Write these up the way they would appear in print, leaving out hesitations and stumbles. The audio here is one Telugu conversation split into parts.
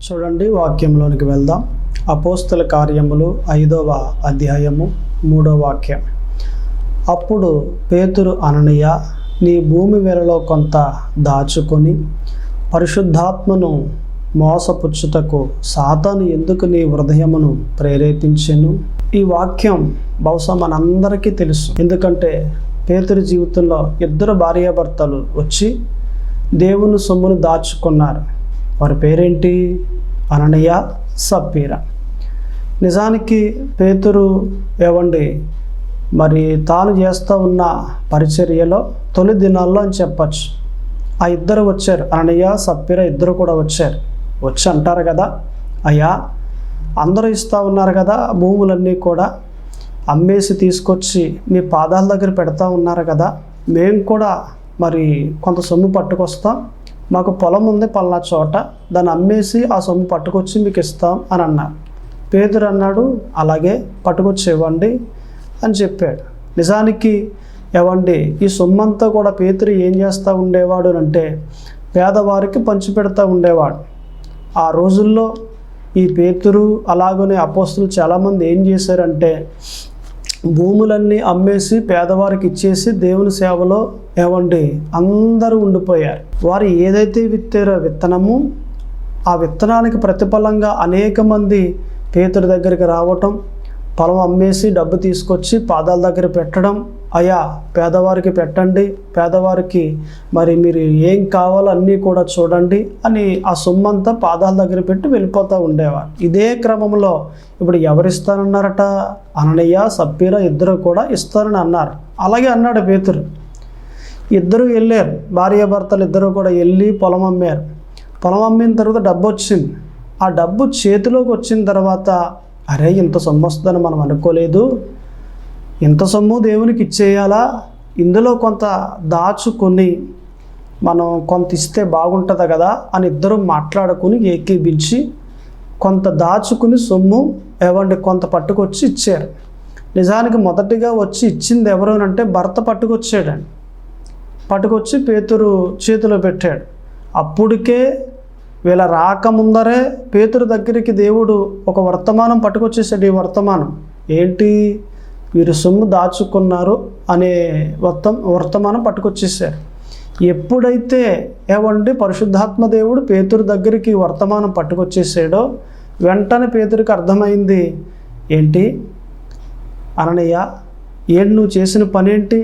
చూడండి, వాక్యంలోనికి వెళ్దాం. అపోస్తల కార్యములు 5వ అధ్యాయము 3వ వాక్యం. అప్పుడు పేతురు, అననీయ, నీ భూమి వెలలో కొంత దాచుకొని పరిశుద్ధాత్మను మోసపుచ్చుటకు సాతాను ఎందుకు నీ హృదయమును ప్రేరేపించెను? ఈ వాక్యం బహుశా మనందరికీ తెలుసు. ఎందుకంటే పేతురు జీవితంలో 2 భార్యాభర్తలు వచ్చి దేవుని సొమ్మును దాచుకున్నారు. వారి పేరేంటి? అననీయ, సప్పీరా. నిజానికి పేతురు మరి తాను చేస్తూ ఉన్న పరిచర్యలో తొలి దినాల్లో అని చెప్పచ్చు. ఆ 2 వచ్చారు. అననీయ, సప్పీరా 2 కూడా వచ్చి అంటారు కదా, అయ్యా అందరూ ఇస్తూ ఉన్నారు కదా, భూములన్నీ కూడా అమ్మేసి తీసుకొచ్చి మీ పాదాల దగ్గర పెడతా ఉన్నారు కదా, మేము కూడా మరి కొంత సొమ్ము పట్టుకొస్తాం, మాకు పొలం ఉంది పలానా చోట, దాన్ని అమ్మేసి ఆ సొమ్ము పట్టుకొచ్చి మీకు ఇస్తాం అని అన్నారు. పేతురు అన్నాడు, అలాగే పట్టుకొచ్చి ఇవ్వండి అని చెప్పాడు. నిజానికి ఈ సొమ్మంతా కూడా పేతురు ఏం చేస్తూ ఉండేవాడు అంటే పేదవారికి పంచిపెడతా ఉండేవాడు. ఆ రోజుల్లో ఈ పేతురు అలాగనే అపోస్తులు చాలామంది ఏం చేశారంటే భూములన్నీ అమ్మేసి పేదవారికి ఇచ్చేసి దేవుని సేవలో అందరూ ఉండిపోయారు. వారు ఏదైతే విత్తారో విత్తనము, ఆ విత్తనానికి ప్రతిఫలంగా అనేక మంది పేతురు దగ్గరికి రావటం, పొలం అమ్మేసి డబ్బు తీసుకొచ్చి పాదాల దగ్గర పెట్టడం, అయ్యా పేదవారికి పెట్టండి, పేదవారికి మరి మీరు ఏం కావాలో అన్నీ కూడా చూడండి అని ఆ సొమ్మంతా పాదాల దగ్గర పెట్టి వెళ్ళిపోతూ ఉండేవారు. ఇదే క్రమంలో ఇప్పుడు ఎవరిస్తానన్నారట? అననీయ, సప్పీరా 2 కూడా ఇస్తానని అన్నారు. అలాగే అన్నాడు పేతురు. 2 వెళ్ళారు, భార్యాభర్తలు 2 కూడా వెళ్ళి పొలం అమ్మారు. పొలం అమ్మిన తర్వాత డబ్బు వచ్చింది. ఆ డబ్బు చేతిలోకి వచ్చిన తర్వాత అరే ఇంత సొమ్ము వస్తుందని మనం అనుకోలేదు, ఇంత సొమ్ము దేవునికి ఇచ్చేయాలా, ఇందులో కొంత దాచుకొని మనం కొంత ఇస్తే బాగుంటుంది కదా అని 2 మాట్లాడుకుని ఏకీభించి కొంత దాచుకుని సొమ్ము కొంత పట్టుకొచ్చి ఇచ్చారు. నిజానికి మొదటిగా వచ్చి ఇచ్చింది ఎవరు అంటే భర్త పట్టుకొచ్చాడండి. పట్టుకొచ్చి పేతురు చేతిలో పెట్టాడు. అప్పటికే వీళ్ళ రాకముందరే పేతురు దగ్గరికి దేవుడు ఒక వర్తమానం పట్టుకొచ్చేసాడు. ఈ వర్తమానం ఏంటి? వీరు సొమ్ము దాచుకున్నారు అనే వర్తమానం పట్టుకొచ్చేసారు. ఎప్పుడైతే పరిశుద్ధాత్మ దేవుడు పేతురు దగ్గరికి వర్తమానం పట్టుకొచ్చేసాడో వెంటనే పేతురికి అర్థమైంది, ఏంటి అననీయ, ఏంటి నువ్వు చేసిన పని ఏంటి?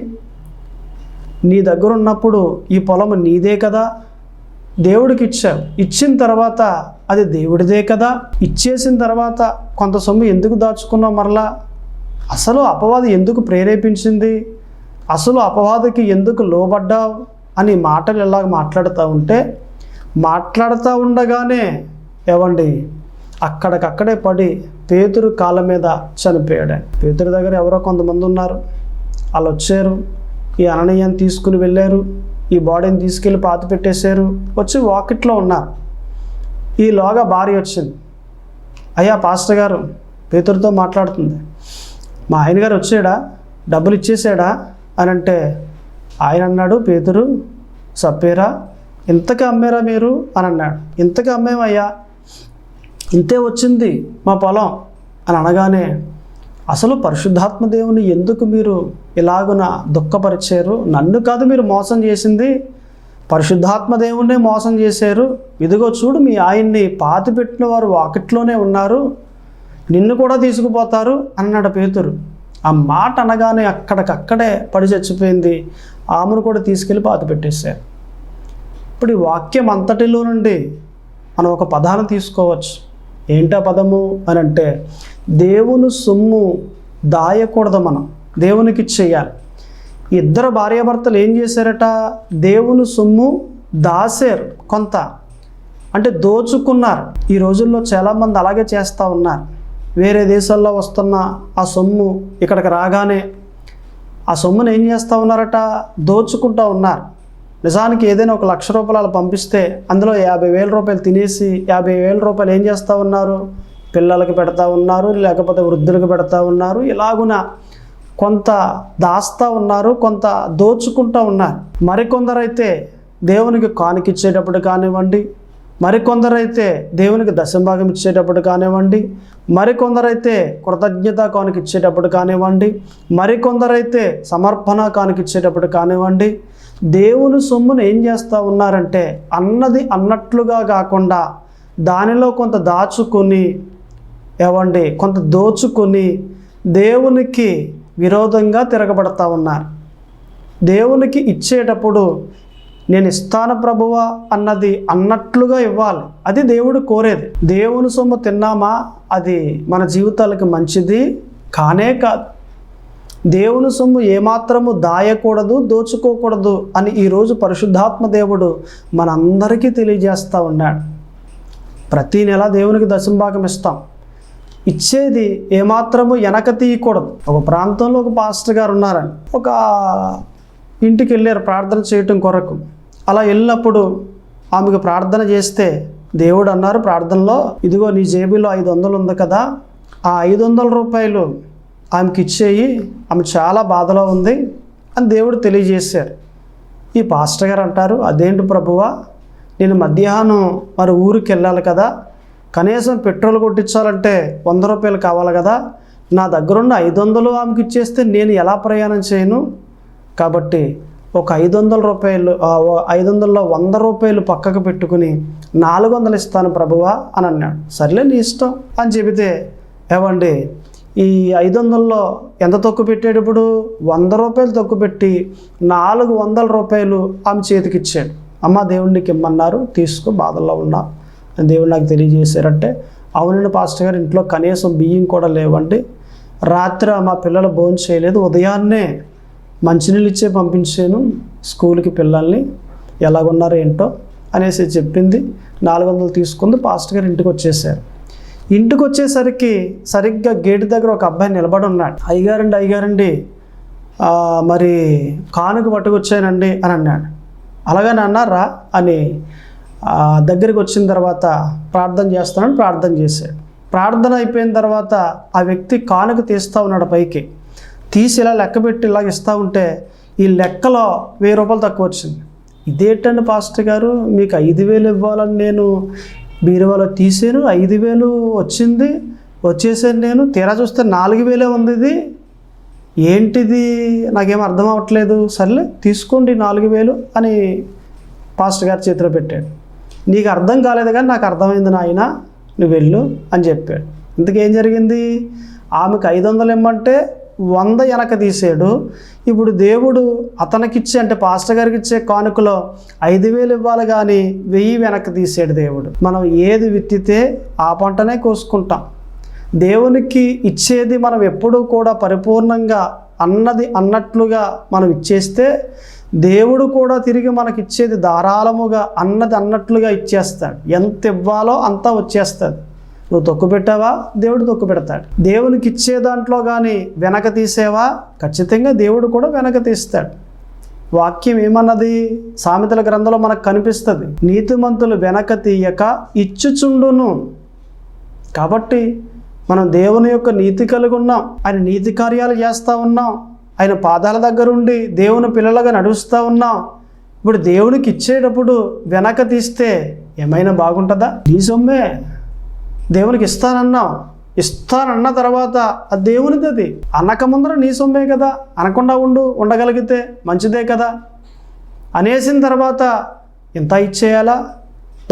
నీ దగ్గర ఉన్నప్పుడు ఈ పొలం నీదే కదా, దేవుడికి ఇచ్చావు, ఇచ్చిన తర్వాత అది దేవుడిదే కదా, ఇచ్చేసిన తర్వాత కొంత సొమ్ము ఎందుకు దాచుకున్నావు? మరలా అసలు అపవాది ఎందుకు ప్రేరేపించింది? అసలు అపవాదికి ఎందుకు లోబడ్డావు అని మాటలు ఎలాగ మాట్లాడుతూ ఉండగానే అక్కడికక్కడే పడి పేతురు కాళ్ళ మీద చనిపోయాడు. పేతురు దగ్గర ఎవరో కొంతమంది ఉన్నారు, వాళ్ళు వచ్చారు, ఈ అననీయని తీసుకుని వెళ్ళారు, ఈ బాడీని తీసుకెళ్ళి పాతి పెట్టేశారు. వచ్చి వాకిట్లో ఉన్నారు. ఈలోగా భార్య వచ్చింది. అయ్యా పాస్టర్ గారు, పేతురుతో మాట్లాడుతుంది, మా ఆయన గారు వచ్చాడా, డబ్బులు ఇచ్చేసాడా అని అంటే ఆయన అన్నాడు, పేతురు, సప్పీరా ఇంతకు అమ్మారా మీరు అని అన్నాడు. ఇంతకు అమ్మేమయ్యా, ఇంతే వచ్చింది మా పొలం అని అనగానే అసలు పరిశుద్ధాత్మ దేవుని ఎందుకు మీరు ఇలాగున దుఃఖపరిచారు? నన్ను కాదు మీరు మోసం చేసింది, పరిశుద్ధాత్మ దేవుణ్ణే మోసం చేశారు. ఇదిగో చూడు, మీ ఆయన్ని పాతి పెట్టిన వారు వాకిట్లోనే ఉన్నారు, నిన్ను కూడా తీసుకుపోతారు అన్నాడు పేతురు. ఆ మాట అనగానే అక్కడికక్కడే పడి చచ్చిపోయింది. ఆమెను కూడా తీసుకెళ్ళి పాతి పెట్టేశారు. ఇప్పుడు ఈ వాక్యం అంతటిలో నుండి మనం ఒక పదాన్ని తీసుకోవచ్చు. ఏంటా పదము అని అంటే దేవుని సొమ్ము దాయకూడదు, మనం దేవునికి చేయాలి. 2 భార్యాభర్తలు ఏం చేశారట? దేవుని సొమ్ము దాశారు, కొంత అంటే దోచుకున్నారు. ఈ రోజుల్లో చాలామంది అలాగే చేస్తూ ఉన్నారు. వేరే దేశాల్లో వస్తున్న ఆ సొమ్ము ఇక్కడికి రాగానే ఆ సొమ్మును ఏం చేస్తూ ఉన్నారట? దోచుకుంటూ ఉన్నారు. నిజానికి ఏదైనా ఒక ₹1,00,000 పంపిస్తే అందులో ₹50,000 తినేసి ₹50,000 ఏం చేస్తూ ఉన్నారు? పిల్లలకి పెడతా ఉన్నారు, లేకపోతే వృద్ధులకు పెడతా ఉన్నారు. ఇలాగున కొంత దాస్తూ ఉన్నారు, కొంత దోచుకుంటూ ఉన్నారు. మరికొందరైతే దేవునికి కానుకిచ్చేటప్పుడు కానివ్వండి, మరికొందరైతే దేవునికి దశంభాగం ఇచ్చేటప్పుడు కానివ్వండి, మరికొందరైతే కృతజ్ఞత కానుక ఇచ్చేటప్పుడు కానివ్వండి, మరికొందరైతే సమర్పణ కానుక ఇచ్చేటప్పుడు కానివ్వండి, దేవుని సొమ్మును ఏం చేస్తూ ఉన్నారంటే అన్నది అన్నట్లుగా కాకుండా దానిలో కొంత దాచుకొని కొంత దోచుకొని దేవునికి విరోధంగా తిరగబడతా ఉన్నారు. దేవునికి ఇచ్చేటప్పుడు నేను ఇస్తాను ప్రభువా అన్నది అన్నట్లుగా ఇవ్వాలి. అది దేవుడు కోరేది. దేవుని సొమ్ము తిన్నామా అది మన జీవితాలకు మంచిది కానే కాదు. దేవుని సొమ్ము ఏమాత్రము దాయకూడదు, దోచుకోకూడదు అని ఈరోజు పరిశుద్ధాత్మ దేవుడు మనందరికీ తెలియజేస్తూ ఉన్నాడు. ప్రతీ నెల దేవునికి దశంభాగం ఇస్తాం. ఇచ్చేది ఏమాత్రము వెనక తీయకూడదు. ఒక ప్రాంతంలో ఒక పాస్టర్ గారు ఉన్నారని ఒక ఇంటికి వెళ్ళారు ప్రార్థన చేయటం కొరకు. అలా వెళ్ళినప్పుడు ఆమెకు ప్రార్థన చేస్తే దేవుడు అన్నారు ప్రార్థనలో, ఇదిగో నీ జేబులో 500 ఉంది కదా, ఆ 500 రూపాయలు ఆమెకి ఇచ్చేయి, ఆమె చాలా బాధలో ఉంది అని దేవుడు తెలియజేశారు. ఈ పాస్టర్ గారు అంటారు, అదేంటి ప్రభువా, నేను మధ్యాహ్నం మరి ఊరికి వెళ్ళాలి కదా, కనీసం పెట్రోల్ కొట్టించాలంటే 100 రూపాయలు కావాలి కదా, నా దగ్గరున్న 500 ఆమెకి ఇచ్చేస్తే నేను ఎలా ప్రయాణం చేయను, కాబట్టి ఒక 500 రూపాయలు 500లో 100 రూపాయలు పక్కకు పెట్టుకుని 400 ఇస్తాను ప్రభువా అని అన్నాడు. సర్లే నీ ఇష్టం అని చెబితే ఈ 500లో ఎంత తక్కువ పెట్టాడు, ఇప్పుడు 100 రూపాయలు తక్కువ పెట్టి 400 రూపాయలు ఆమె చేతికి ఇచ్చాడు. అమ్మ దేవుడికి ఇమ్మన్నారు, తీసుకో, బాధల్లో ఉన్నా అని దేవుడు నాకు తెలియజేశారంటే, అవునండి పాస్టర్ గారు, ఇంట్లో కనీసం బియ్యం కూడా లేవండి, రాత్రి మా పిల్లలు భోజనం చేయలేదు, ఉదయాన్నే మంచినీళ్ళు ఇచ్చే పంపించాను స్కూల్కి పిల్లల్ని, ఎలాగున్నారో ఏంటో అనేసి చెప్పింది. 400 తీసుకుంది. పాస్టర్ గారు ఇంటికి వచ్చేసారు. ఇంటికి వచ్చేసరికి సరిగ్గా గేటు దగ్గర ఒక అబ్బాయి నిలబడి ఉన్నాడు. అయ్యగారండి మరి కానుక పట్టుకొచ్చానండి అని అన్నాడు. అలాగని అన్నారా అని దగ్గరికి వచ్చిన తర్వాత ప్రార్థన చేస్తానని ప్రార్థన చేశాడు. ప్రార్థన అయిపోయిన తర్వాత ఆ వ్యక్తి కానుక తీస్తూ ఉన్నాడు. పైకి తీసి ఇలా లెక్క పెట్టి ఇలాగ ఇస్తూ ఉంటే ఈ లెక్కలో 1000 రూపాయలు తక్కువ వచ్చింది. ఇదేంటండి పాస్టర్ గారు, మీకు 5000 ఇవ్వాలని నేను బీరువాలో తీసాను, 5000 వచ్చింది, వచ్చేసాను, నేను తీరా చూస్తే 4000 ఉంది, ఇది ఏంటిది, నాకేం అర్థం అవ్వట్లేదు, సర్లే తీసుకోండి 4000 అని పాస్టర్ గారి చేతిలో పెట్టాడు. నీకు అర్థం కాలేదు కానీ నాకు అర్థమైంది నాయన, నువ్వు వెళ్ళు అని చెప్పాడు. ఇంతకేం జరిగింది, ఆమెకు 500 ఇమ్మంటే 100 వెనక తీసాడు. ఇప్పుడు దేవుడు అతనికిచ్చే అంటే పాస్టర్ గారికి ఇచ్చే కానుకలో 5000 ఇవ్వాలి కానీ 1000 వెనక్కి తీసాడు దేవుడు. మనం ఏది విత్తితే ఆ పంటనే కోసుకుంటాం. దేవునికి ఇచ్చేది మనం ఎప్పుడూ కూడా పరిపూర్ణంగా అన్నది అన్నట్లుగా మనం ఇచ్చేస్తే దేవుడు కూడా తిరిగి మనకిచ్చేది ధారాళముగా అన్నది అన్నట్లుగా ఇచ్చేస్తాడు. ఎంత ఇవ్వాలో అంతా వచ్చేస్తుంది. నువ్వు తొక్కు పెట్టావా, దేవుడు తొక్కు పెడతాడు. దేవునికి ఇచ్చే దాంట్లో కానీ వెనక తీసేవా, ఖచ్చితంగా దేవుడు కూడా వెనక తీస్తాడు. వాక్యం ఏమన్నది, సామెతల గ్రంథంలో మనకు కనిపిస్తుంది, నీతిమంతులు వెనక తీయక ఇచ్చుచుండును. కాబట్టి మనం దేవుని యొక్క నీతి కలిగి ఉన్నాం, ఆయన నీతి కార్యాలు చేస్తూ ఉన్నాం, ఆయన పాదాల దగ్గర ఉండి దేవుని పిల్లలుగా నడుస్తూ ఉన్నాం. ఇప్పుడు దేవునికి ఇచ్చేటప్పుడు వెనక తీస్తే ఏమైనా బాగుంటుందా? నీ సొమ్మే దేవునికి ఇస్తానన్న తర్వాత అది దేవునిది. అది అనక ముందర నీ సొమ్మే కదా, అనకుండా ఉండగలిగితే మంచిదే కదా. అనేసిన తర్వాత ఇంత ఇచ్చేయాలా,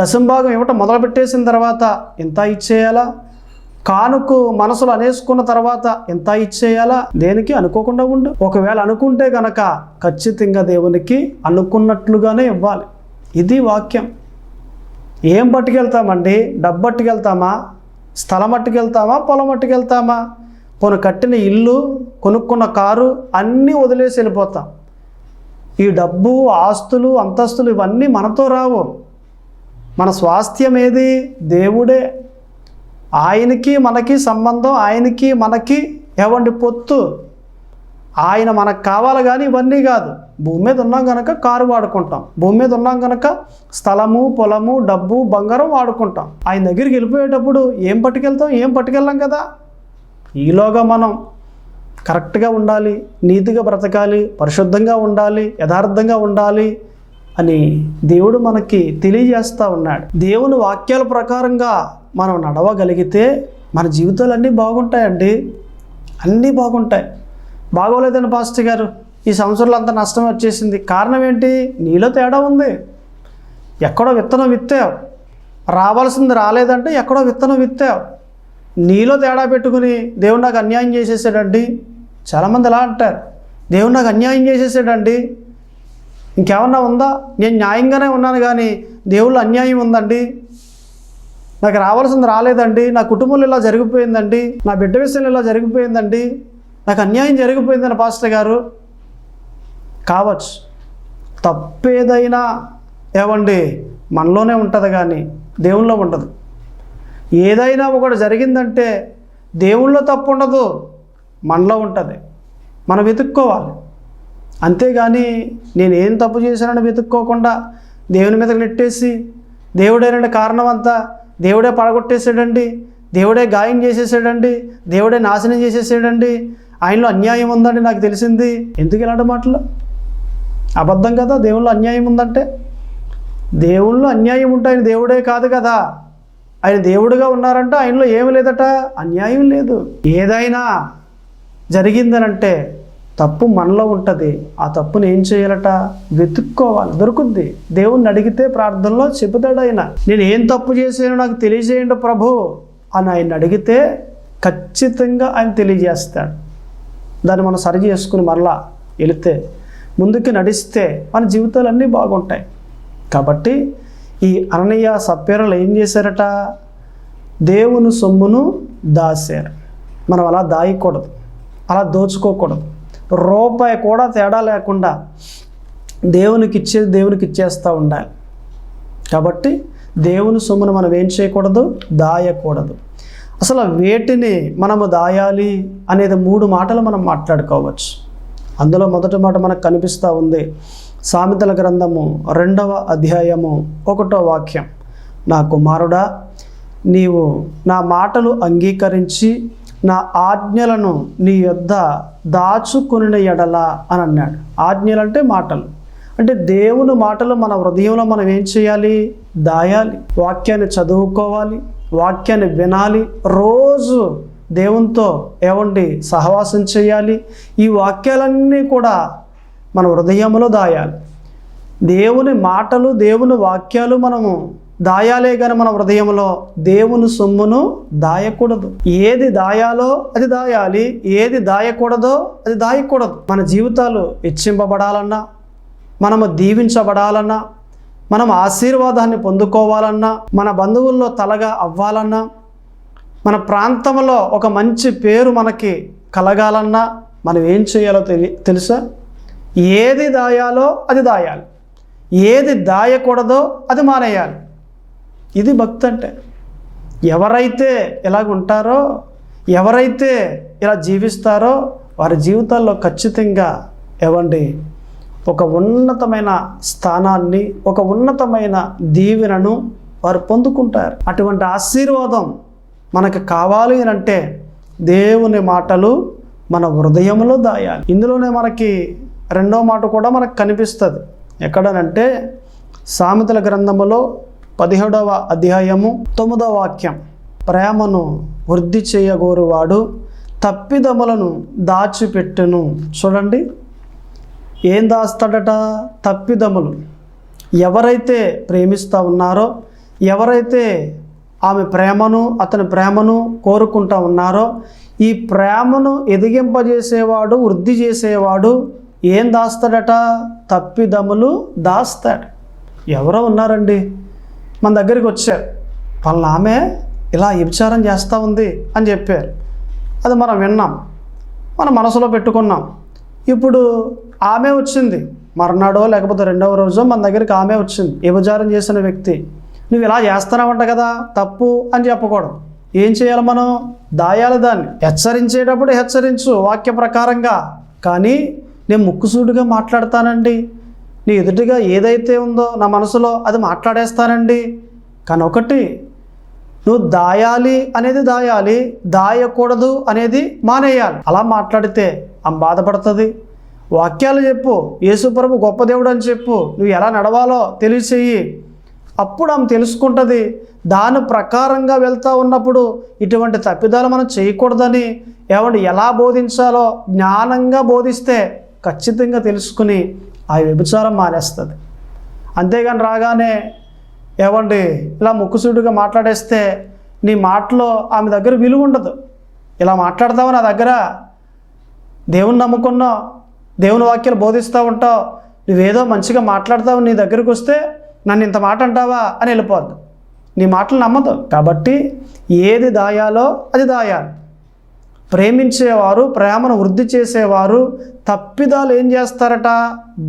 దశంభాగం ఇవ్వటం మొదలుపెట్టేసిన తర్వాత ఇంత ఇచ్చేయాలా, కానుకు మనసులో అనేసుకున్న తర్వాత ఎంత ఇచ్చేయాలా, దేనికి అనుకోకుండా ఉండు. ఒకవేళ అనుకుంటే గనక ఖచ్చితంగా దేవునికి అనుకున్నట్లుగానే ఇవ్వాలి. ఇది వాక్యం. ఏం పట్టుకెళ్తామండి, డబ్బు పట్టుకెళ్తామా, స్థలం పట్టుకెళ్తామా, పొలం పట్టుకెళ్తామా, పోను కట్టిన ఇల్లు, కొనుక్కున్న కారు అన్నీ వదిలేసి వెళ్ళిపోతాం. ఈ డబ్బు, ఆస్తులు, అంతస్తులు ఇవన్నీ మనతో రావు. మన స్వాస్థ్యం ఏది, దేవుడే. ఆయనకి మనకి సంబంధం, ఆయనకి మనకి పొత్తు. ఆయన మనకు కావాలి కానీ ఇవన్నీ కాదు. భూమి మీద ఉన్నాం కనుక కారు వాడుకుంటాం, భూమి మీద ఉన్నాం కనుక స్థలము, పొలము, డబ్బు, బంగారం వాడుకుంటాం. ఆయన దగ్గరికి వెళ్ళిపోయేటప్పుడు ఏం పట్టుకెళ్ళాం కదా. ఈలోగా మనం కరెక్ట్గా ఉండాలి, నీతిగా బ్రతకాలి, పరిశుద్ధంగా ఉండాలి, యథార్థంగా ఉండాలి, అని దేవుడు మనకి తెలియజేస్తూ ఉన్నాడు. దేవుని వాక్యాల ప్రకారంగా మనం నడవగలిగితే మన జీవితాలు అన్నీ బాగుంటాయండి. అన్నీ బాగుంటాయి. బాగోలేదండి పాస్టర్ గారు, ఈ సంవత్సరంలో అంత నష్టం వచ్చేసింది. కారణం ఏంటి? నీలో తేడా ఉంది. ఎక్కడో విత్తనం విత్తావు, రావాల్సింది రాలేదంటే ఎక్కడో విత్తనం విత్తావు. నీలో తేడా పెట్టుకుని దేవుడు నాకు అన్యాయం చేసేసాడండి. చాలామంది ఎలా అంటారు, దేవుడు నాకు అన్యాయం చేసేసాడండి. ఇంకేమన్నా ఉందా? నేను న్యాయంగానే ఉన్నాను కానీ దేవుళ్ళు అన్యాయం ఉందండి, నాకు రావాల్సింది రాలేదండి, నా కుటుంబంలో ఇలా జరిగిపోయిందండి, నా బిడ్డ విషయంలో ఇలా జరిగిపోయిందండి, నాకు అన్యాయం జరిగిపోయిందని పాస్టర్ గారు. కావచ్చు, తప్పేదైనా ఏమండి మనలోనే ఉంటుంది కానీ దేవుళ్ళో ఉండదు. ఏదైనా ఒకటి జరిగిందంటే దేవుళ్ళో తప్పు ఉండదు, మనలో ఉంటుంది. మనం వెతుక్కోవాలి. అంతేగాని నేనేం తప్పు చేశానని వెతుక్కోకుండా దేవుని మీదకి నెట్టేసి దేవుడేనండి కారణం అంతా, దేవుడే పడగొట్టేసాడండి, దేవుడే గాయం చేసేసాడండి, దేవుడే నాశనం చేసేసాడండి, ఆయనలో అన్యాయం ఉందండి నాకు తెలిసింది. ఎందుకు ఇలాంటి మాటలు? అబద్ధం కదా. దేవుళ్ళు అన్యాయం ఉందంటే దేవుళ్ళు అన్యాయం ఉంటే ఆయన దేవుడే కాదు కదా. ఆయన దేవుడుగా ఉన్నారంటే ఆయనలో ఏమి లేదట, అన్యాయం లేదు. ఏదైనా జరిగిందనంటే తప్పు మనలో ఉంటుంది. ఆ తప్పుని ఏం చేయాలట? వెతుక్కోవాలి, దొరుకుద్ది. దేవుణ్ణి అడిగితే ప్రార్థనలో చెబుతాడు ఆయన. నేను ఏం తప్పు చేశానో నాకు తెలియజేయండి ప్రభు అని ఆయన అడిగితే ఖచ్చితంగా ఆయన తెలియజేస్తాడు. దాన్ని మనం సరి చేసుకుని మరలా వెళితే, ముందుకు నడిస్తే మన జీవితాలన్నీ బాగుంటాయి. కాబట్టి ఈ అననీయ సప్ఫీరాలు ఏం చేశారట? దేవుని సొమ్మును దాచారు. మనం అలా దాయకూడదు, అలా దోచుకోకూడదు. రూపాయి కూడా తేడా లేకుండా దేవునికి ఇచ్చేస్తూ ఉండాలి. కాబట్టి దేవుని సొమ్మును మనం ఏం చేయకూడదు? దాయకూడదు. అసలు వేటిని మనము దాయాలి అనేది 3 మాటలు మనం మాట్లాడుకోవచ్చు. అందులో మొదటి మాట మనకు కనిపిస్తూ ఉంది. సామెతల గ్రంథము 2వ అధ్యాయము 1వ వాక్యం. నా కుమారుడా, నీవు నా మాటలు అంగీకరించి నా ఆజ్ఞలను నీ యొద్ద దాచుకుని ఎడల అని అన్నాడు. ఆజ్ఞలు అంటే మాటలు, అంటే దేవుని మాటలు మన హృదయంలో మనం ఏం చేయాలి? దాయాలి. వాక్యాన్ని చదువుకోవాలి, వాక్యాన్ని వినాలి, రోజు దేవునితో సహవాసం చేయాలి. ఈ వాక్యాలన్నీ కూడా మన హృదయంలో దాయాలి. దేవుని మాటలు, దేవుని వాక్యాలు మనము దాయాలే కానీ మన హృదయంలో దేవుని సొమ్మును దాయకూడదు. ఏది దాయాలో అది దాయాలి, ఏది దాయకూడదో అది దాయకూడదు. మన జీవితాలు హెచ్చింపబడాలన్నా, మనము దీవించబడాలన్నా, మనం ఆశీర్వాదాన్ని పొందుకోవాలన్నా, మన బంధువుల్లో తలగా అవ్వాలన్నా, మన ప్రాంతంలో ఒక మంచి పేరు మనకి కలగాలన్నా మనం ఏం చేయాలో తెలుసా? ఏది దాయాలో అది దాయాలి, ఏది దాయకూడదో అది మానేయాలి. ఇది భక్తి అంటే. ఎవరైతే ఇలాగుంటారో, ఎవరైతే ఇలా జీవిస్తారో వారి జీవితాల్లో ఖచ్చితంగా ఒక ఉన్నతమైన స్థానాన్ని, ఒక ఉన్నతమైన దీవెనను వారు పొందుకుంటారు. అటువంటి ఆశీర్వాదం మనకు కావాలి అని అంటే దేవుని మాటలు మన హృదయంలో దాయాలి. ఇందులోనే మనకి 2వ మాట కూడా మనకు కనిపిస్తుంది. ఎక్కడనంటే సామెతల గ్రంథములో 17వ అధ్యాయము 9వ వాక్యం. ప్రేమను వృద్ధి చేయగోరువాడు తప్పిదములను దాచిపెట్టును. చూడండి, ఏం దాస్తాడట? తప్పిదములు. ఎవరైతే ప్రేమిస్తూ ఉన్నారో, ఎవరైతే ఆమె ప్రేమను, అతని ప్రేమను కోరుకుంటూ ఉన్నారో, ఈ ప్రేమను ఎదిగింపజేసేవాడు, వృద్ధి చేసేవాడు ఏం దాస్తాడట? తప్పిదములు దాస్తాడు. ఎవరో ఉన్నారండి మన దగ్గరికి వచ్చారు, వాళ్ళ ఆమె ఇలా వ్యభిచారం చేస్తూ ఉంది అని చెప్పారు. అది మనం విన్నాం, మన మనసులో పెట్టుకున్నాం. ఇప్పుడు ఆమె వచ్చింది, మర్నాడో లేకపోతే 2వ రోజో మన దగ్గరికి ఆమె వచ్చింది, వ్యభిచారం చేసిన వ్యక్తి. నువ్వు ఇలా చేస్తున్నావంట కదా, తప్పు అని చెప్పకూడదు. ఏం చేయాలి? మనం దాయాలి. దాన్ని హెచ్చరించేటప్పుడు హెచ్చరించు వాక్య ప్రకారంగా. కానీ నేను ముక్కుసూటిగా మాట్లాడతానండి, నీ ఎదుటిగా ఏదైతే ఉందో నా మనసులో అది మాట్లాడేస్తానండి. కానీ ఒకటి, నువ్వు దాయాలి అనేది దాయాలి, దాయకూడదు అనేది మానేయాలి. అలా మాట్లాడితే ఆమె బాధపడుతుంది, వాక్యాలు చెప్పు, యేసుప్రభు గొప్ప దేవుడు అని చెప్పు, నువ్వు ఎలా నడవాలో తెలియచేయి. అప్పుడు ఆమె తెలుసుకుంటుంది. దాని ప్రకారంగా వెళ్తూ ఉన్నప్పుడు ఇటువంటి తప్పిదాలు మనం చేయకూడదని ఎలా బోధించాలో జ్ఞానంగా బోధిస్తే ఖచ్చితంగా తెలుసుకుని ఆ వ్యభిచారం మానేస్తుంది. అంతేగాని రాగానే ఇలా ముక్కుసూటిగా మాట్లాడేస్తే నీ మాటలో ఆమె దగ్గర విలువ ఉండదు. ఇలా మాట్లాడతావు, నా దగ్గర దేవుని నమ్ముకున్నావు, దేవుని వాక్యాలు బోధిస్తూ ఉంటావు, నువ్వేదో మంచిగా మాట్లాడతావు, నీ దగ్గరికి వస్తే నన్ను ఇంత మాట అంటావా అని వెళ్ళిపోద్దు. నీ మాటలు నమ్మదు. కాబట్టి ఏది దాయాలో అది దాయాలి. ప్రేమించేవారు, ప్రేమను వృద్ధి చేసేవారు తప్పిదాలు ఏం చేస్తారట?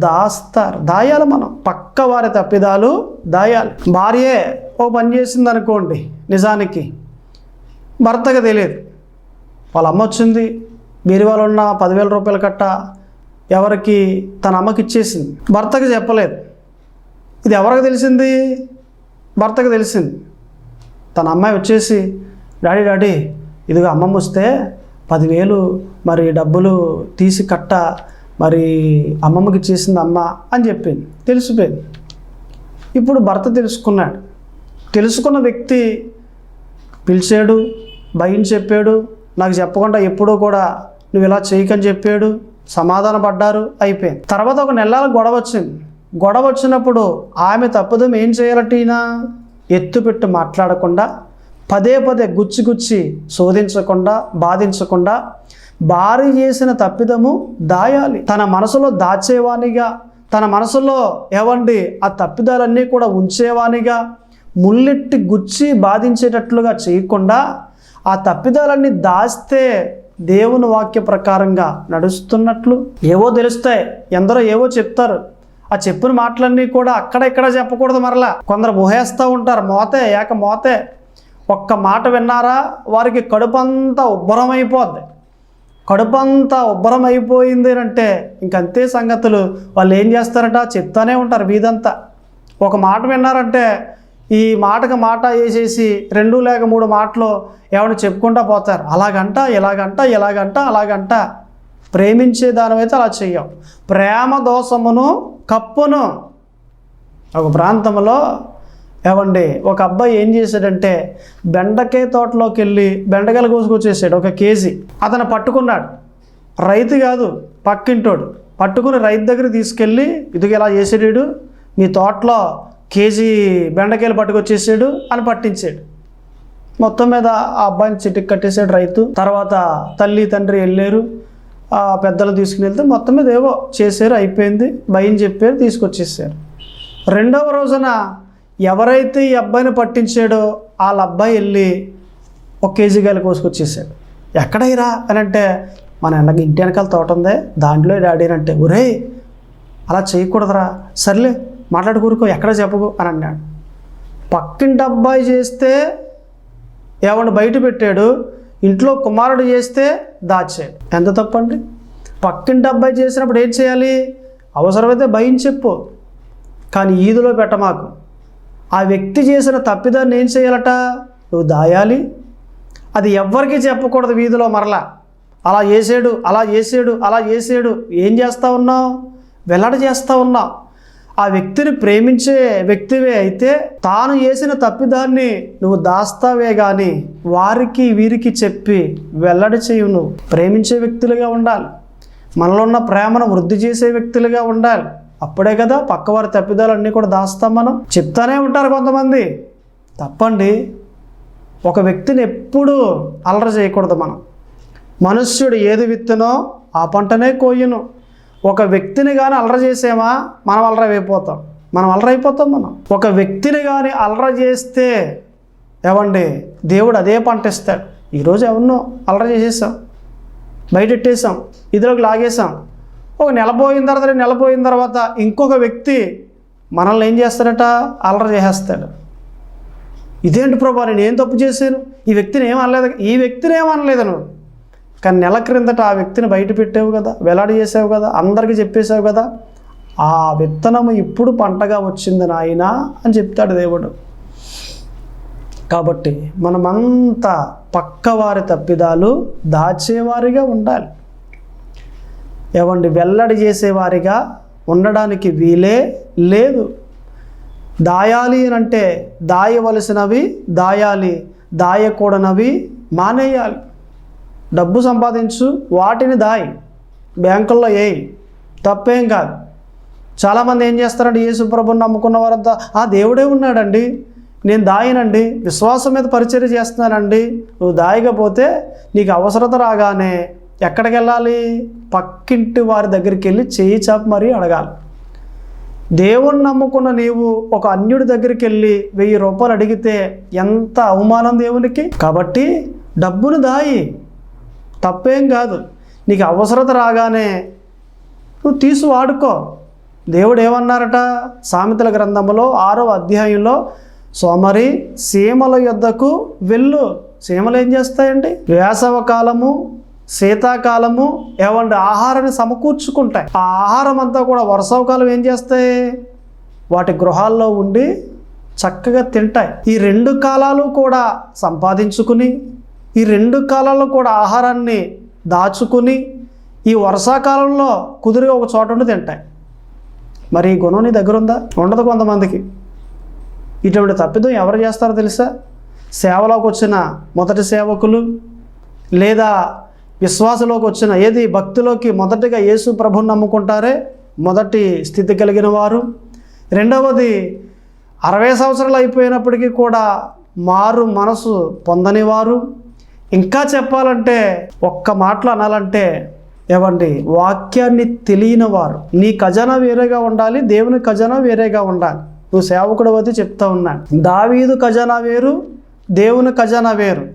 దాస్తారు. దాయాలి. మనం పక్క వారి తప్పిదాలు దాయాలి. భార్యే ఓ పని చేసింది అనుకోండి, నిజానికి భర్తకు తెలియదు. వాళ్ళ అమ్మ వచ్చింది, బీరువాలో ఉన్న 10,000 రూపాయల కట్ట ఎవరికి? తన అమ్మకి ఇచ్చేసింది. భర్తకు చెప్పలేదు. ఇది ఎవరికి తెలిసింది? భర్తకు తెలిసింది. తన అమ్మాయి వచ్చేసి, డాడీ ఇదిగో అమ్మమ్మ వస్తే 10,000 మరి డబ్బులు తీసి కట్ట మరి అమ్మమ్మకి ఇచ్చేసింది అమ్మ అని చెప్పింది. తెలిసిపోయింది. ఇప్పుడు భర్త తెలుసుకున్నాడు. తెలుసుకున్న వ్యక్తి పిలిచాడు, భయం చెప్పాడు, నాకు చెప్పకుండా ఎప్పుడూ కూడా నువ్వు ఇలా చేయకని చెప్పాడు, సమాధాన పడ్డారు, అయిపోయింది. తర్వాత ఒక నెలల గొడవ వచ్చింది. గొడవ వచ్చినప్పుడు ఆమె తప్పుదం ఏం చేయాలటీనా? ఎత్తుపెట్టు మాట్లాడకుండా, పదే గుచ్చి శోధించకుండా, బాధించకుండా భార్య చేసిన తప్పిదము దాయాలి. తన మనసులో దాచేవానిగా, తన మనసులో ఆ తప్పిదాలన్నీ కూడా ఉంచేవానిగా, ముల్లెట్టి గుచ్చి బాధించేటట్లుగా చేయకుండా ఆ తప్పిదాలన్నీ దాస్తే దేవుని వాక్య ప్రకారంగా నడుస్తున్నట్లు ఏవో తెలుస్తాయి. ఎందరో ఏవో చెప్తారు. ఆ చెప్పిన మాటలన్నీ కూడా అక్కడ ఇక్కడ చెప్పకూడదు. మరలా కొందరు మోహేస్తూ ఉంటారు. మోతే ఒక్క మాట విన్నారా, వారికి కడుపంతా ఉబ్బరమైపోద్ది. కడుపంతా ఉబ్బరం అయిపోయింది అంటే ఇంకంతే సంగతులు. వాళ్ళు ఏం చేస్తారట? చెప్తానే ఉంటారు వీధంతా. ఒక మాట విన్నారంటే ఈ మాటకు మాట వేసేసి 2 లేక 3 మాటలు చెప్పుకుంటూ పోతారు. అలాగంట అలాగంట. ప్రేమించే దానివైతే అలా చెయ్యం. ప్రేమ దోషమును కప్పును. ఒక ప్రాంతంలో ఒక అబ్బాయి ఏం చేశాడంటే బెండకాయ తోటలోకి వెళ్ళి బెండకాయలు కోసుకొచ్చేసాడు 1 కేజీ. అతను పట్టుకున్నాడు. రైతు కాదు, పక్కింటోడు. పట్టుకుని రైతు దగ్గర తీసుకెళ్ళి, ఇదిగో ఇలా చేసాడు, మీ తోటలో కేజీ బెండకాయలు పట్టుకొచ్చేసాడు అని పట్టించాడు. మొత్తం మీద ఆ అబ్బాయిని చిటికి కట్టేశాడు రైతు. తర్వాత తల్లి తండ్రి వెళ్ళారు, ఆ పెద్దలు తీసుకుని వెళ్తే మొత్తం మీద ఏవో చేశారు, అయిపోయింది, భయం చెప్పారు, తీసుకొచ్చేసారు. 2వ రోజున ఎవరైతే ఈ అబ్బాయిని పట్టించాడో వాళ్ళ అబ్బాయి వెళ్ళి 1 కేజీ కాయలు కోసుకొచ్చేసాడు. ఎక్కడైరా అని అంటే, మన ఇంటి వెనకాల తోట ఉందే, దాంట్లో డాడీ అంటే, ఒరే అలా చేయకూడదురా, సర్లే మాట్లాడుకూరుకో, ఎక్కడ చెప్పకు అని అన్నాడు. పక్కింటి అబ్బాయి చేస్తే బయట పెట్టాడు, ఇంట్లో కుమారుడు చేస్తే దాచాడు. ఎంత తప్పండి? పక్కింటి అబ్బాయి చేసినప్పుడు ఏం చేయాలి? అవసరమైతే భయం చెప్పు, కానీ ఈదులో పెట్టమాకు. ఆ వ్యక్తి చేసిన తప్పిదాన్ని ఏం చేయాలట? నువ్వు దాయాలి. అది ఎవ్వరికీ చెప్పకూడదు వీధిలో. మరలా అలా చేసాడు ఏం చేస్తూ ఉన్నావు? వెల్లడి చేస్తూ ఉన్నావు. ఆ వ్యక్తిని ప్రేమించే వ్యక్తివే అయితే తాను చేసిన తప్పిదాన్ని నువ్వు దాస్తావే కానీ వారికి వీరికి చెప్పి వెల్లడి చేయవు. నువ్వు ప్రేమించే వ్యక్తులుగా ఉండాలి. మనలో ఉన్న ప్రేమను వృద్ధి చేసే వ్యక్తులుగా ఉండాలి. అప్పుడే కదా పక్కవారి తప్పిదాలన్నీ కూడా దాస్తాం. మనం చెప్తానే ఉంటారు కొంతమంది. తప్పండి. ఒక వ్యక్తిని ఎప్పుడూ అల్లరి చేయకూడదు. మనం మనుష్యుడు ఏది విత్తునో ఆ పంటనే కోయును. ఒక వ్యక్తిని కానీ అల్లరి చేసామా మనం అల్లరైపోతాం. మనం ఒక వ్యక్తిని కానీ అల్లరి చేస్తే దేవుడు అదే పంట ఇస్తాడు. ఈరోజు ఎవరినో అల్లరి చేసేసాం, బయటెట్టేసాం, ఇదిలోకి లాగేసాం. ఒక నెల పోయిన తర్వాత ఇంకొక వ్యక్తి మనల్ని ఏం చేస్తాడట? అల్లరి చేసేస్తాడు. ఇదేంటి ప్రభా, నేను ఏం తప్పు చేశాను? ఈ వ్యక్తిని ఏమనలేదు నువ్వు, కానీ నెల క్రిందట ఆ వ్యక్తిని బయట పెట్టావు కదా, వెలాడి చేసావు కదా, అందరికీ చెప్పేశావు కదా, ఆ విత్తనము ఇప్పుడు పంటగా వచ్చింది నాయనా అని చెప్తాడు దేవుడు. కాబట్టి మనమంతా పక్కవారి తప్పిదాలు దాచేవారిగా ఉండాలి. ఏమండి వెల్లడి చేసేవారిగా ఉండడానికి వీలే లేదు. దాయాలి అని అంటే దాయవలసినవి దాయాలి, దాయకూడనవి మానేయాలి. డబ్బు సంపాదించు, వాటిని దాయి, బ్యాంకుల్లో వేయి, తప్పేం కాదు. చాలామంది ఏం చేస్తారంటే యేసుప్రభుని నమ్ముకున్న వారంతా దేవుడే ఉన్నాడండి, నేను దాయనండి, విశ్వాసం మీద పరిచర్య చేస్తున్నానండి. నువ్వు దాయకపోతే నీకు అవసరత రాగానే ఎక్కడికి వెళ్ళాలి? పక్కింటి వారి దగ్గరికి వెళ్ళి చేయి చాపి మరీ అడగాలి. దేవుణ్ణి నమ్ముకున్న నీవు ఒక అన్యుడి దగ్గరికి వెళ్ళి 1000 రూపాయలు అడిగితే ఎంత అవమానం దేవునికి. కాబట్టి డబ్బును దాయి, తప్పేం కాదు. నీకు అవసరత రాగానే నువ్వు తీసి వాడుకో. దేవుడు ఏమన్నారట? సామెతల గ్రంథంలో 6వ అధ్యాయంలో, సోమరి సీమల యొద్దకు వెళ్ళు. సీమలు ఏం చేస్తాయండి? వేసవ కాలము, శీతాకాలము ఏమంటే ఆహారాన్ని సమకూర్చుకుంటాయి. ఆ ఆహారం అంతా కూడా వర్షాకాలం ఏం చేస్తాయి? వాటి గృహాల్లో ఉండి చక్కగా తింటాయి. ఈ 2 కాలాలు కూడా సంపాదించుకుని, ఈ 2 కాలాల్లో కూడా ఆహారాన్ని దాచుకుని, ఈ వర్షాకాలంలో కుదురుగా ఒక చోట ఉండి తింటాయి. మరి ఈ గుణం నీ దగ్గర ఉందా? ఉండదు కొంతమందికి. ఇటువంటి తప్పిదం ఎవరు చేస్తారో తెలుసా? సేవలోకి వచ్చిన మొదటి సేవకులు, లేదా విశ్వాసలోకి వచ్చిన భక్తిలోకి మొదటిగా యేసు ప్రభుని నమ్ముకుంటారే మొదటి స్థితి కలిగిన వారు. రెండవది 60 సంవత్సరాలు అయిపోయినప్పటికీ కూడా మారు మనసు పొందని వారు. ఇంకా చెప్పాలంటే ఒక్క మాటలు అనాలంటే ఏమండి, వాక్యాన్ని తెలియని వారు. నీ ఖజానా వేరేగా ఉండాలి, దేవుని ఖజానా వేరేగా ఉండాలి. నువ్వు సేవకుడు అయితే చెప్తా ఉన్నాను, దావీదు ఖజానా వేరు, దేవుని ఖజానా వేరు.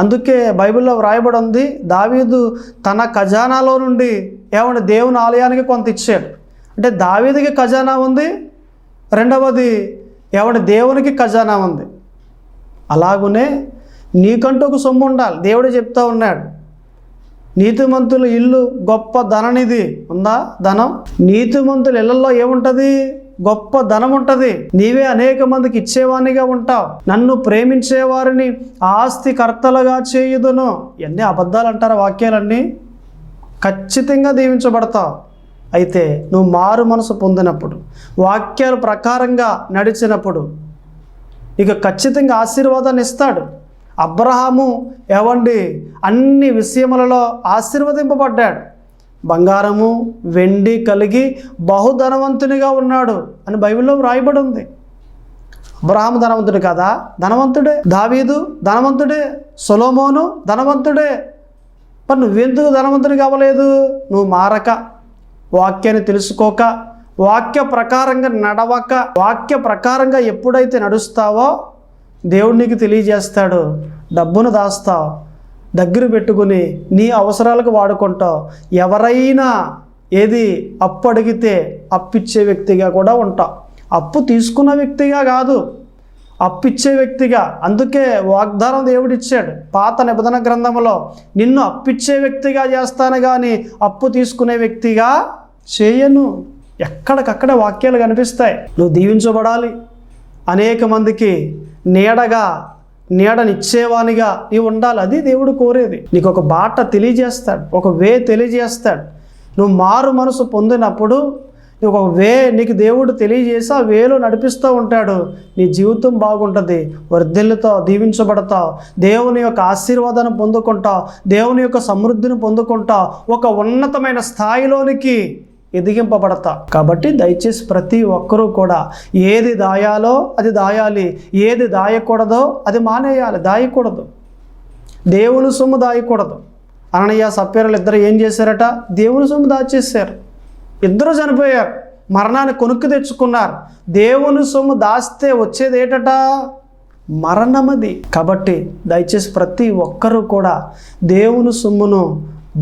అందుకే బైబిల్లో వ్రాయబడి ఉంది, దావీదు తన ఖజానాలో నుండి ఏమంటే దేవుని ఆలయానికి కొంత ఇచ్చాడు. అంటే దావీదుకి ఖజానా ఉంది, రెండవది ఏమంటే దేవునికి ఖజానా ఉంది. అలాగునే నీకంటూ ఒక సొమ్ము ఉండాలి. దేవుడు చెప్తా ఉన్నాడు, నీతిమంతుల ఇల్లు గొప్ప ధననిధి. ఉందా ధనం? నీతిమంతుల ఇళ్లలో ఏముంటుంది? గొప్ప ధనం ఉంటుంది. నీవే అనేక మందికి ఇచ్చేవానిగా ఉంటావు. నన్ను ప్రేమించేవారిని ఆస్తికర్తలుగా చేయుదును. ఎన్ని అబద్ధాలు అంటారా వాక్యాలన్నీ? ఖచ్చితంగా దీవించబడతావు. అయితే నువ్వు మారు మనసు పొందినప్పుడు, వాక్యాల ప్రకారంగా నడిచినప్పుడు నీకు ఖచ్చితంగా ఆశీర్వాదాన్ని ఇస్తాడు. అబ్రహాము ఏవండి అన్ని విషయములలో ఆశీర్వదింపబడ్డాడు. బంగారము వెండి కలిగి బహుధనవంతునిగా ఉన్నాడు అని బైబిల్లో వ్రాయబడి ఉంది. అబ్రహాము ధనవంతుడు కదా? ధనవంతుడే. దావీదు ధనవంతుడే. సొలొమోను ధనవంతుడే. మరి నువ్వెందుకు ధనవంతుని కావలేదు? నువ్వు మారక, వాక్యాన్ని తెలుసుకోక, వాక్య ప్రకారంగా నడవక, వాక్య ప్రకారంగా ఎప్పుడైతే నడుస్తావో దేవుడు నీకు తెలియజేస్తాడు. డబ్బును దాస్తావు, దగ్గర పెట్టుకుని నీ అవసరాలకు వాడుకుంటావు. ఎవరైనా అప్పు అడిగితే అప్పిచ్చే వ్యక్తిగా కూడా ఉంటావు. అప్పు తీసుకున్న వ్యక్తిగా కాదు, అప్పిచ్చే వ్యక్తిగా. అందుకే వాగ్దానం దేవుడిచ్చాడు పాత నిబంధన గ్రంథంలో, నిన్ను అప్పిచ్చే వ్యక్తిగా చేస్తాను కానీ అప్పు తీసుకునే వ్యక్తిగా చేయను. ఎక్కడికక్కడ వాక్యాలు కనిపిస్తాయి. నువ్వు దీవించబడాలి, అనేక మందికి నీడనిచ్చేవానిగా నీవు ఉండాలి. అది దేవుడు కోరేది. నీకు ఒక బాట తెలియజేస్తాడు, ఒక వే తెలియజేస్తాడు. నువ్వు మారు మనసు పొందినప్పుడు నీకు ఒక వే నీకు దేవుడు తెలియజేసి ఆ వేలో నడిపిస్తూ ఉంటాడు. నీ జీవితం బాగుంటుంది, వర్ధిల్లుతావు, దీవించబడతావు, దేవుని యొక్క ఆశీర్వాదాన్ని పొందుకుంటావు, దేవుని యొక్క సమృద్ధిని పొందుకుంటావు, ఒక ఉన్నతమైన స్థాయిలోనికి ఎదిగింపబడతా. కాబట్టి దయచేసి ప్రతి ఒక్కరూ కూడా ఏది దాయాలో అది దాయాలి, ఏది దాయకూడదో అది మానేయాలి. దాయకూడదు, దేవుని సొమ్ము దాయకూడదు. అననీయ సప్ఫీరాలు ఇద్దరు ఏం చేశారట? దేవుని సొమ్ము దాచేశారు. ఇద్దరు చనిపోయారు, మరణాన్ని కొనుక్కు తెచ్చుకున్నారు. దేవుని సొమ్ము దాస్తే వచ్చేది ఏటట? మరణమది. కాబట్టి దయచేసి ప్రతి ఒక్కరూ కూడా దేవుని సొమ్మును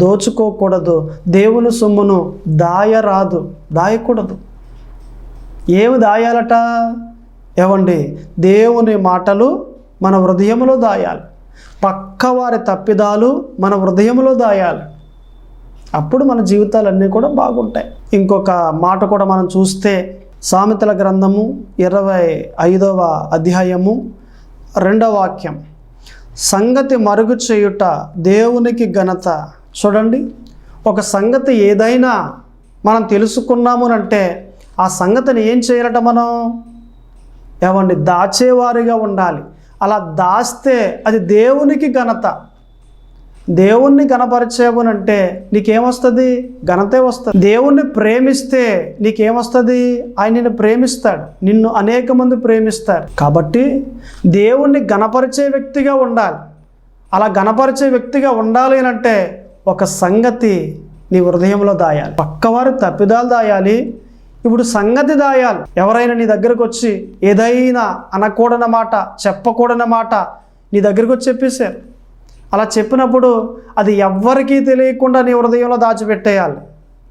దోచుకోకూడదు, దేవుని సొమ్మును దాయకూడదు. ఏమి దాయాలట? ఏవండి, దేవుని మాటలు మన హృదయంలో దాయాలి, పక్కవారి తప్పిదాలు మన హృదయంలో దాయాలి. అప్పుడు మన జీవితాలన్నీ కూడా బాగుంటాయి. ఇంకొక మాట కూడా మనం చూస్తే సామెతల గ్రంథము 25వ అధ్యాయము 2వ వాక్యం, సంగతి మరుగు చేయుట దేవునికి ఘనత. చూడండి, ఒక సంగతి ఏదైనా మనం తెలుసుకున్నాము అంటే ఆ సంగతిని ఏం చేయాలట మనం? ఏమండి, దాచేవారిగా ఉండాలి. అలా దాస్తే అది దేవునికి ఘనత. దేవుణ్ణి గణపరిచేవునంటే నీకేమొస్తుంది? ఘనతే వస్తుంది. దేవుణ్ణి ప్రేమిస్తే నీకేమొస్తుంది? ఆయన నిన్ను ప్రేమిస్తాడు, నిన్ను అనేక మంది ప్రేమిస్తారు. కాబట్టి దేవుణ్ణి గణపరిచే వ్యక్తిగా ఉండాలి. అలా గణపరిచే వ్యక్తిగా ఉండాలి అంటే ఒక సంగతి నీ హృదయంలో దాయాలి. పక్కవారి తప్పిదాలు దాయాలి, ఇప్పుడు సంగతి దాయాలి. ఎవరైనా నీ దగ్గరకు వచ్చి ఏదైనా అనకూడని మాట, చెప్పకూడని మాట నీ దగ్గరకు వచ్చి చెప్పేశారు. అలా చెప్పినప్పుడు అది ఎవ్వరికీ తెలియకుండా నీ హృదయంలో దాచిపెట్టేయాలి.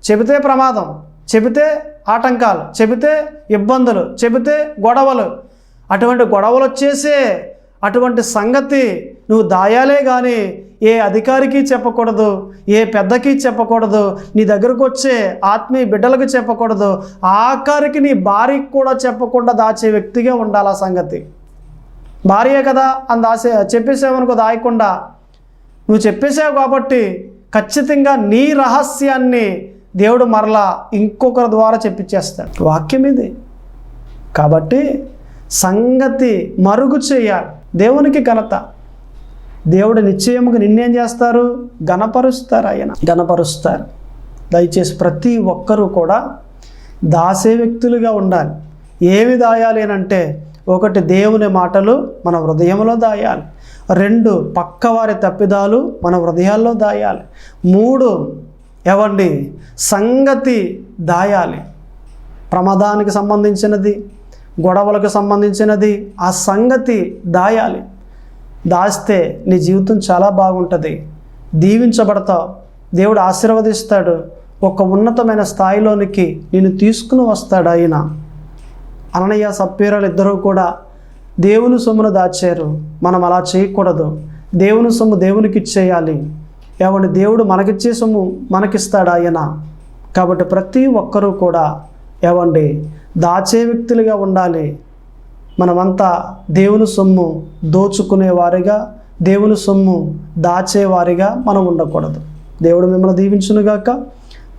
చెబితే ప్రమాదం, చెబితే ఆటంకాలు, చెబితే ఇబ్బందులు, చెబితే గొడవలు. అటువంటి గొడవలు వచ్చేసే అటువంటి సంగతి నువ్వు దాయాలే కానీ ఏ అధికారికి చెప్పకూడదు, ఏ పెద్దకి చెప్పకూడదు, నీ దగ్గరకు వచ్చే ఆత్మీయ బిడ్డలకు చెప్పకూడదు, ఆఖరికి నీ భార్యకి కూడా చెప్పకుండా దాచే వ్యక్తిగా ఉండాలి. ఆ సంగతి భార్యే కదా అని చెప్పేసావనుకో, దాయకుండా నువ్వు చెప్పేసావు కాబట్టి ఖచ్చితంగా నీ రహస్యాన్ని దేవుడు మరలా ఇంకొకరి ద్వారా చెప్పించేస్తాడు. వాక్యం ఇది. కాబట్టి సంగతి మరుగు చేయాలి. దేవునికి ఘనత. దేవుడు నిశ్చయముగా నిన్నేం చేస్తారు? ఘనపరుస్తారు. ఆయన ఘనపరుస్తారు. దయచేసి ప్రతి ఒక్కరూ కూడా దాసే వ్యక్తులుగా ఉండాలి. ఏమి దాయాలి అంటే, ఒకటి దేవుని మాటలు మన హృదయంలో దాయాలి. 2 పక్కవారి తప్పిదాలు మన హృదయాల్లో దాయాలి. 3 ఏవండి సంగతి దాయాలి. ప్రమాదానికి సంబంధించినది, గొడవలకు సంబంధించినది ఆ సంగతి దాయాలి. దాస్తే నీ జీవితం చాలా బాగుంటుంది. దీవించబడతావు, దేవుడు ఆశీర్వదిస్తాడు, ఒక ఉన్నతమైన స్థాయిలోనికి నిన్ను తీసుకుని వస్తాడు ఆయన. అననీయ సప్పీరాలు ఇద్దరూ కూడా దేవుని సొమ్మును దాచారు. మనం అలా చేయకూడదు. దేవుని సొమ్ము దేవునికి ఇచ్చేయాలి. ఏమంటే దేవుడు మనకిచ్చే సొమ్ము మనకిస్తాడు ఆయన. కాబట్టి ప్రతి ఒక్కరూ కూడా ఏవండి దాచే వ్యక్తులుగా ఉండాలి. మనమంతా దేవుని సొమ్ము దోచుకునేవారిగా, దేవుని సొమ్ము దాచేవారిగా మనం ఉండకూడదు. దేవుడు మిమ్మల్ని దీవించునుగాక.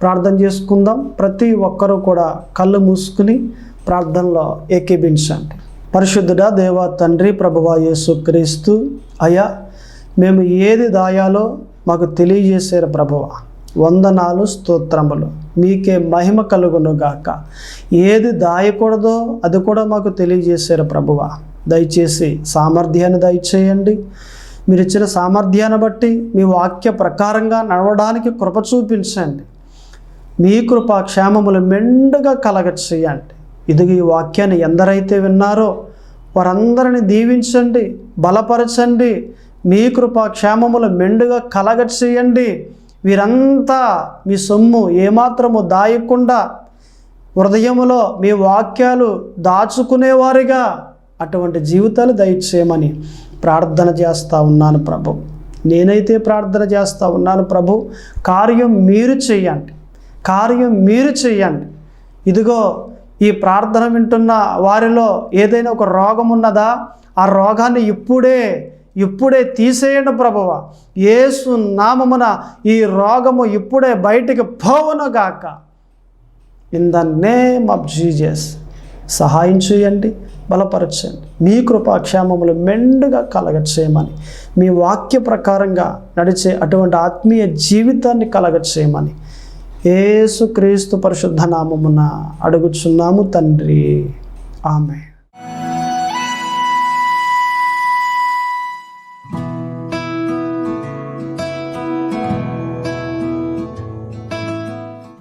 ప్రార్థన చేసుకుందాం. ప్రతి ఒక్కరూ కూడా కళ్ళు మూసుకుని ప్రార్థనలో ఏకీభించండి. పరిశుద్ధుడా దేవా తండ్రి, ప్రభువా యేసుక్రీస్తు, అయ్యా మేము ఏది దాయాలో మాకు తెలియజేశారు ప్రభువా. వందనాలు, స్తోత్రములు. మీకే మహిమ కలుగునుగాక. ఏది దాయకూడదో అది కూడా మాకు తెలియజేశారు ప్రభువా. దయచేసి సామర్థ్యాన్ని దయచేయండి. మీరు ఇచ్చిన సామర్థ్యాన్ని బట్టి మీ వాక్య ప్రకారంగా నడవడానికి కృప చూపించండి. మీ కృప క్షేమములు మెండుగా కలగచేయండి. ఇదిగో ఈ వాక్యాన్ని ఎందరైతే విన్నారో వారందరిని దీవించండి, బలపరచండి. మీ కృప క్షేమములు మెండుగా కలగచేయండి. వీరంతా మీ సొమ్ము ఏమాత్రము దాయకుండా హృదయములో మీ వాక్యాలు దాచుకునేవారిగా అటువంటి జీవితాలు దయచేయమని ప్రార్థన చేస్తూ ఉన్నాను ప్రభు. నేనైతే ప్రార్థన చేస్తూ ఉన్నాను ప్రభు. కార్యం మీరు చెయ్యండి, కార్యం మీరు చెయ్యండి. ఇదిగో ఈ ప్రార్థన వింటున్న వారిలో ఏదైనా ఒక రోగం ఉన్నదా? ఆ రోగాన్ని ఇప్పుడే తీసేయండి ప్రభువా. యేసు నామమున ఈ రోగము ఇప్పుడే బయటికి పోవునుగాక. In the name of Jesus సహాయం చేయండి, బలపరచండి. మీ కృపాక్షేమములు మెండుగా కలగచేయమని, మీ వాక్య ప్రకారంగా నడిచే అటువంటి ఆత్మీయ జీవితాన్ని కలగచేయమని యేసుక్రీస్తు పరిశుద్ధ నామమున అడుగుచున్నాము తండ్రి. ఆమేన్.